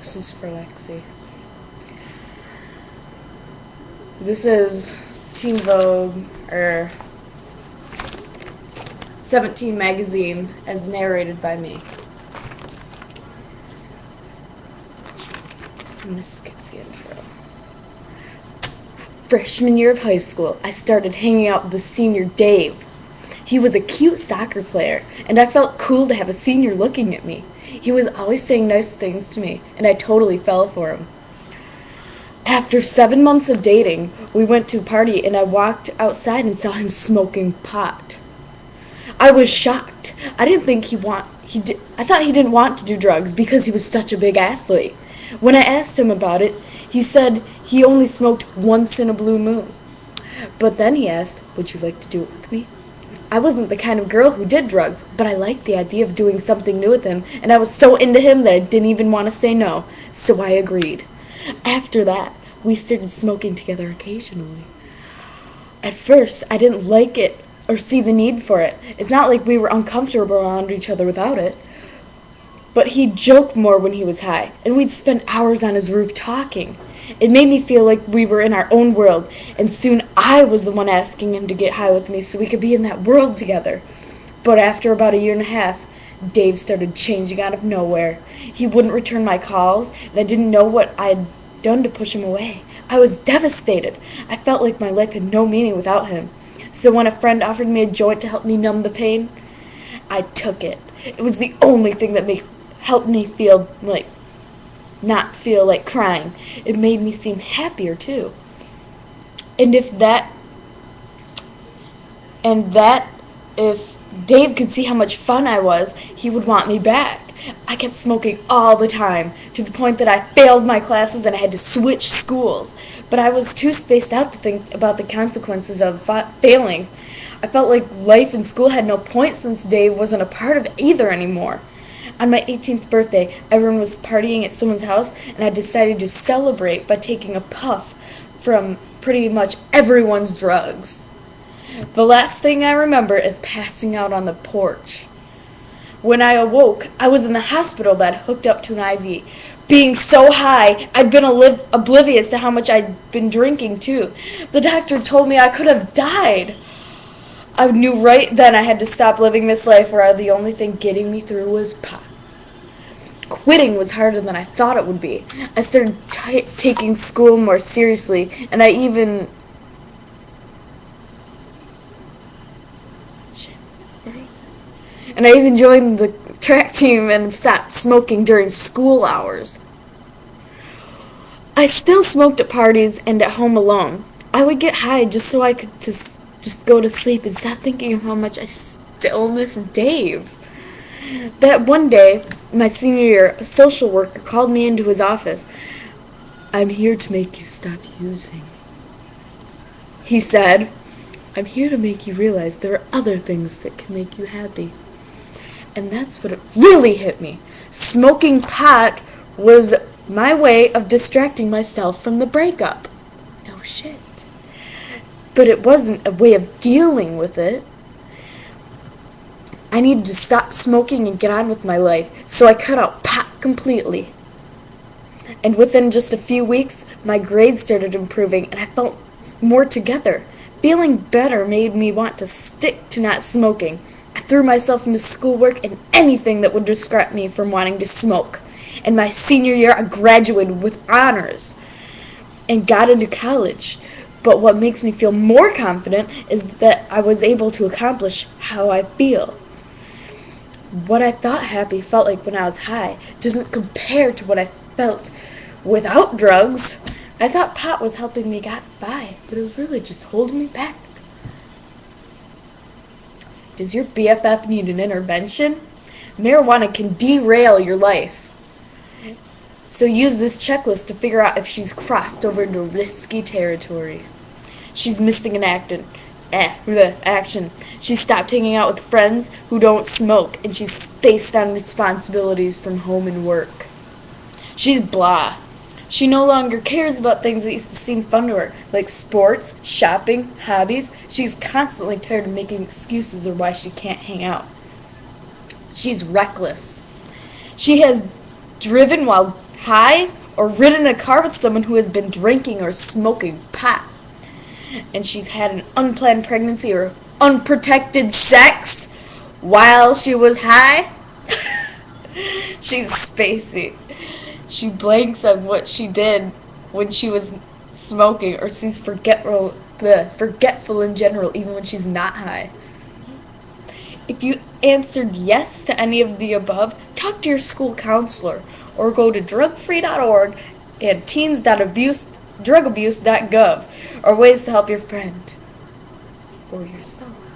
This is for Lexi. This is Teen Vogue, or 17 magazine, as narrated by me. I'm gonna skip the intro. Freshman year of high school, I started hanging out with the senior Dave. He was a cute soccer player, and I felt cool to have a senior looking at me. He was always saying nice things to me, and I totally fell for him. After 7 months of dating, we went to a party, and I walked outside and saw him smoking pot. I was shocked. I thought he didn't want to do drugs because he was such a big athlete. When I asked him about it, he said he only smoked once in a blue moon. But then he asked, "Would you like to do it with me?" I wasn't the kind of girl who did drugs, but I liked the idea of doing something new with him, and I was so into him that I didn't even want to say no, so I agreed. After that, we started smoking together occasionally. At first, I didn't like it or see the need for it. It's not like we were uncomfortable around each other without it. But he joked more when he was high, and we'd spend hours on his roof talking. It made me feel like we were in our own world, and soon I was the one asking him to get high with me so we could be in that world together. But after about a year and a half, Dave started changing out of nowhere. He wouldn't return my calls, and I didn't know what I had done to push him away. I was devastated. I felt like my life had no meaning without him. So when a friend offered me a joint to help me numb the pain, I took it. It was the only thing that helped me not feel like crying. It made me seem happier too. And if Dave could see how much fun I was, he would want me back. I kept smoking all the time, to the point that I failed my classes and I had to switch schools. But I was too spaced out to think about the consequences of failing. I felt like life in school had no point since Dave wasn't a part of either anymore. On my 18th birthday, everyone was partying at someone's house, and I decided to celebrate by taking a puff from pretty much everyone's drugs. The last thing I remember is passing out on the porch. When I awoke, I was in the hospital bed hooked up to an IV. Being so high, I'd been oblivious to how much I'd been drinking, too. The doctor told me I could have died. I knew right then I had to stop living this life where the only thing getting me through was pot. Quitting was harder than I thought it would be. I started taking school more seriously, and I even joined the track team and stopped smoking during school hours. I still smoked at parties and at home alone. I would get high just so I could just go to sleep and stop thinking of how much I still miss Dave. That one day, my senior year, a social worker called me into his office. "I'm here to make you stop using," he said. "I'm here to make you realize there are other things that can make you happy." And that's what it really hit me. Smoking pot was my way of distracting myself from the breakup. No shit. But it wasn't a way of dealing with it. I needed to stop smoking and get on with my life, so I cut out pot completely. And within just a few weeks, my grades started improving and I felt more together. Feeling better made me want to stick to not smoking. I threw myself into schoolwork and anything that would distract me from wanting to smoke. In my senior year, I graduated with honors and got into college. But what makes me feel more confident is that I was able to accomplish how I feel. What I thought happy felt like when I was high doesn't compare to what I felt without drugs. I thought pot was helping me get by, but it was really just holding me back. Does your BFF need an intervention? Marijuana can derail your life. So use this checklist to figure out if she's crossed over into risky territory. She's missing an action. She stopped hanging out with friends who don't smoke, and she's spaced on responsibilities from home and work. She's blah. She no longer cares about things that used to seem fun to her, like sports, shopping, hobbies. She's constantly tired of making excuses or why she can't hang out. She's reckless. She has driven while high, or ridden in a car with someone who has been drinking or smoking pot, and she's had an unplanned pregnancy or unprotected sex while she was high, she's spacey. She blanks on what she did when she was smoking, or she's forgetful in general, even when she's not high. If you answered yes to any of the above, talk to your school counselor or go to drugfree.org and teens.drugabuse.gov or ways to help your friend or yourself.